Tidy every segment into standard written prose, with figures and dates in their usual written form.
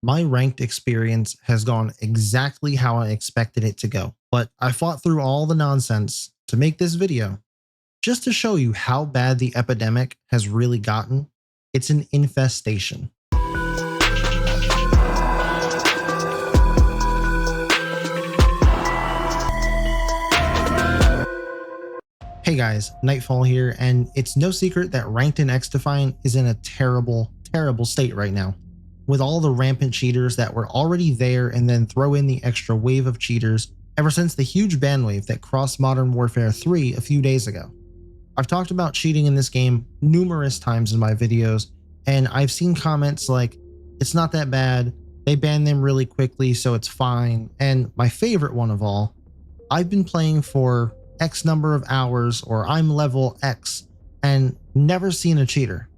My ranked experience has gone exactly how I expected it to go, but I fought through all the nonsense to make this video just to show you how bad the epidemic has really gotten. It's an infestation. Hey guys, Nightfall here, and it's no secret that ranked in XDefiant is in a terrible state right now. With all the rampant cheaters that were already there and then throw in the extra wave of cheaters ever since the huge ban wave that crossed Modern Warfare 3 a few days ago. I've talked about cheating in this game numerous times in my videos, and I've seen comments like, it's not that bad, they banned them really quickly so it's fine, and my favorite one of all, I've been playing for X number of hours, or I'm level X and never seen a cheater.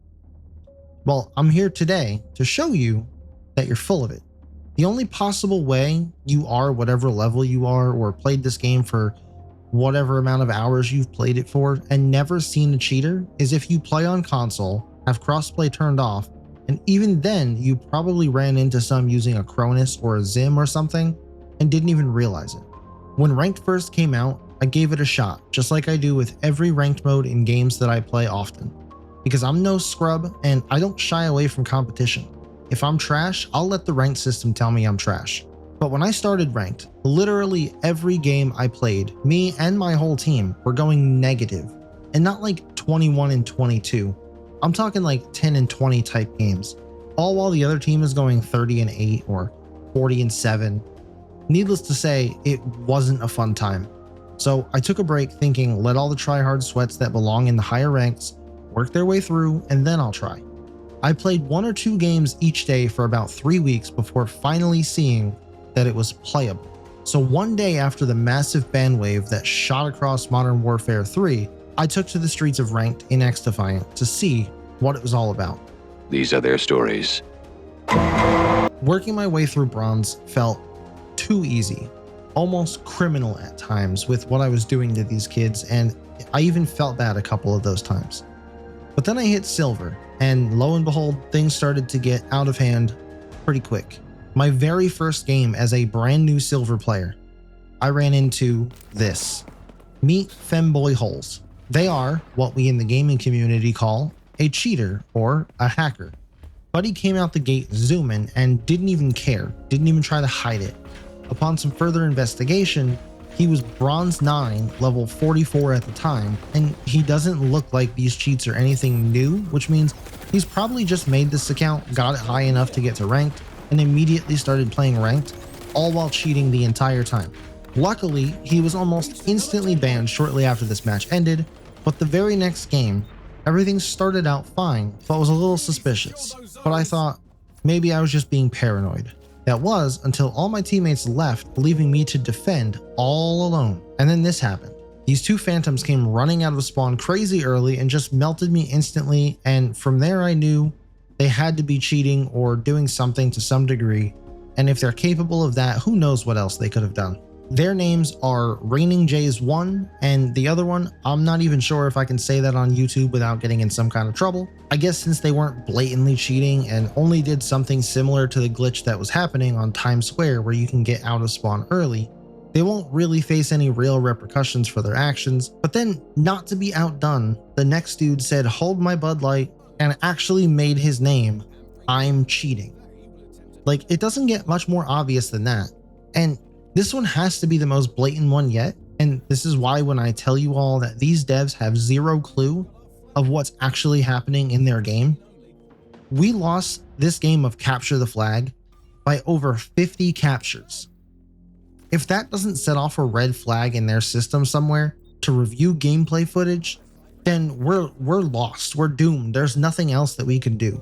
Well, I'm here today to show you that you're full of it. The only possible way you are whatever level you are, or played this game for whatever amount of hours you've played it for and never seen a cheater, is if you play on console, have crossplay turned off, and even then you probably ran into some using a Cronus or a Zim or something and didn't even realize it. When ranked first came out, I gave it a shot, just like I do with every ranked mode in games that I play often. Because I'm no scrub and I don't shy away from competition. If I'm trash, I'll let the ranked system tell me I'm trash. But when I started ranked, literally every game I played, me and my whole team were going negative. And not like 21 and 22. I'm talking like 10 and 20 type games. All while the other team is going 30 and 8 or 40 and 7. Needless to say, it wasn't a fun time. So I took a break thinking, let all the tryhard sweats that belong in the higher ranks work their way through, and then I'll try. I played 1 or 2 games each day for about 3 weeks before finally seeing that it was playable. So one day after the massive ban wave that shot across Modern Warfare 3, I took to the streets of ranked in XDefiant to see what it was all about. These are their stories. Working my way through bronze felt too easy. Almost criminal at times with what I was doing to these kids, and I even felt bad a couple of those times. But then I hit silver, and lo and behold, things started to get out of hand pretty quick. My very first game as a brand new silver player, I ran into this. Meet femboy holes. They are what we in the gaming community call a cheater or a hacker. Buddy came out the gate zooming and didn't even care, didn't even try to hide it. Upon some further investigation, he was bronze 9, level 44 at the time, and he doesn't look like these cheats are anything new, which means he's probably just made this account, got it high enough to get to ranked, and immediately started playing ranked, all while cheating the entire time. Luckily, he was almost instantly banned shortly after this match ended, but the very next game, everything started out fine, but was a little suspicious. But I thought, maybe I was just being paranoid. That was until all my teammates left, leaving me to defend all alone. And then this happened. These 2 phantoms came running out of spawn crazy early and just melted me instantly, and from there I knew they had to be cheating or doing something to some degree, and if they're capable of that, who knows what else they could have done. Their names are Raining Jays 1, and the other one, I'm not even sure if I can say that on YouTube without getting in some kind of trouble. I guess since they weren't blatantly cheating and only did something similar to the glitch that was happening on Times Square where you can get out of spawn early, they won't really face any real repercussions for their actions. But then, not to be outdone, the next dude said, "Hold my Bud Light," and actually made his name, "I'm cheating." Like, it doesn't get much more obvious than that. And this one has to be the most blatant one yet, and this is why when I tell you all that these devs have zero clue of what's actually happening in their game, we lost this game of Capture the Flag by over 50 captures. If that doesn't set off a red flag in their system somewhere to review gameplay footage, then we're lost, we're doomed, there's nothing else that we can do.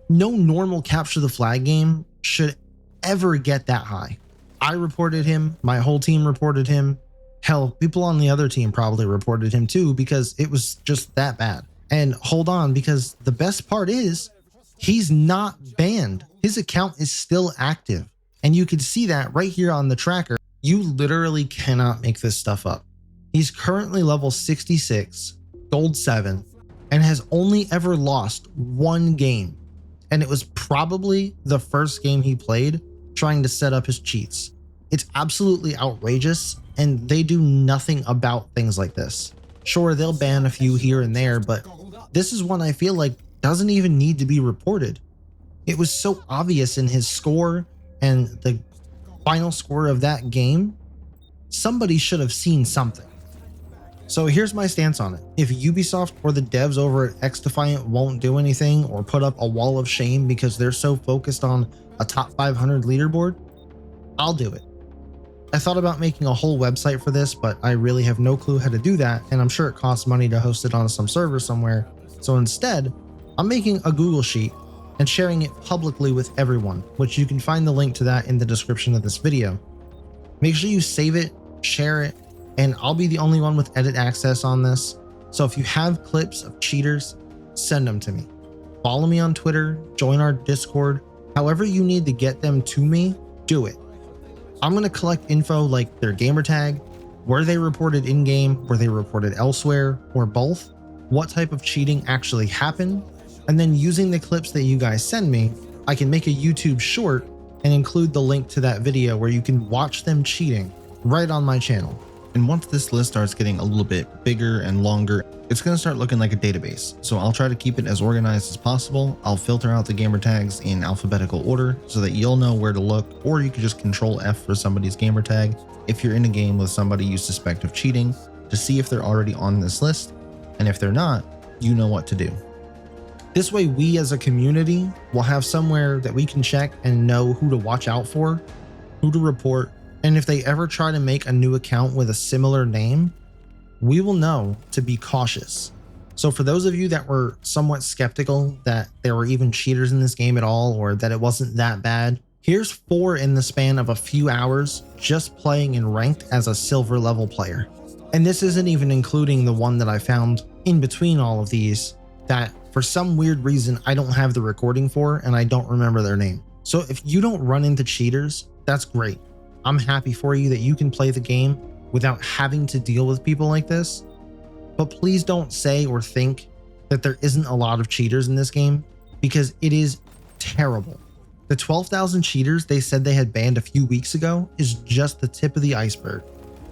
No normal Capture the Flag game should ever get that high. I reported him, my whole team reported him, hell, people on the other team probably reported him too because it was just that bad. And hold on, because the best part is, he's not banned. His account is still active. And you can see that right here on the tracker. You literally cannot make this stuff up. He's currently level 66, gold 7, and has only ever lost 1 game. and it was probably the first game he played trying to set up his cheats. It's absolutely outrageous, and they do nothing about things like this. Sure, they'll ban a few here and there, but this is one I feel like doesn't even need to be reported. It was so obvious in his score and the final score of that game. Somebody should have seen something. So here's my stance on it. If Ubisoft or the devs over at XDefiant won't do anything or put up a wall of shame because they're so focused on a top 500 leaderboard, I'll do it. I thought about making a whole website for this, but I really have no clue how to do that, and I'm sure it costs money to host it on some server somewhere. So instead, I'm making a Google Sheet and sharing it publicly with everyone, which you can find the link to that in the description of this video. Make sure you save it, share it, and I'll be the only one with edit access on this. So if you have clips of cheaters, send them to me. Follow me on Twitter, join our Discord, however you need to get them to me, do it. I'm going to collect info like their gamertag, were they reported in-game, were they reported elsewhere, or both, what type of cheating actually happened, and then using the clips that you guys send me, I can make a YouTube short and include the link to that video where you can watch them cheating right on my channel. And once this list starts getting a little bit bigger and longer, it's going to start looking like a database. So I'll try to keep it as organized as possible. I'll filter out the gamer tags in alphabetical order so that you'll know where to look, or you can just Control F for somebody's gamer tag if you're in a game with somebody you suspect of cheating to see if they're already on this list. And if they're not, you know what to do. This way we as a community will have somewhere that we can check and know who to watch out for, who to report, and if they ever try to make a new account with a similar name, we will know to be cautious. So for those of you that were somewhat skeptical that there were even cheaters in this game at all, or that it wasn't that bad, here's 4 in the span of a few hours just playing in ranked as a silver level player. And this isn't even including the one that I found in between all of these that for some weird reason I don't have the recording for and I don't remember their name. So if you don't run into cheaters, that's great. I'm happy for you that you can play the game without having to deal with people like this. But please don't say or think that there isn't a lot of cheaters in this game, because it is terrible. The 12,000 cheaters they said they had banned a few weeks ago is just the tip of the iceberg.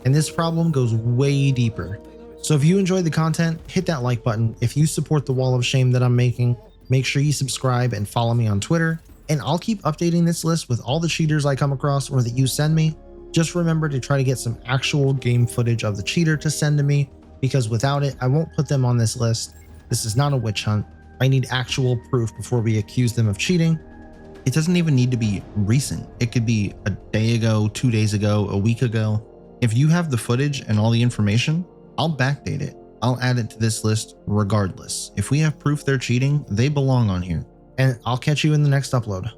And this problem goes way deeper. So if you enjoyed the content, hit that like button. If you support the wall of shame that I'm making, make sure you subscribe and follow me on Twitter. And I'll keep updating this list with all the cheaters I come across or that you send me. Just remember to try to get some actual game footage of the cheater to send to me, because without it, I won't put them on this list. This is not a witch hunt. I need actual proof before we accuse them of cheating. It doesn't even need to be recent. It could be a day ago, 2 days ago, a week ago. If you have the footage and all the information, I'll backdate it. I'll add it to this list regardless. If we have proof they're cheating, they belong on here. And I'll catch you in the next upload.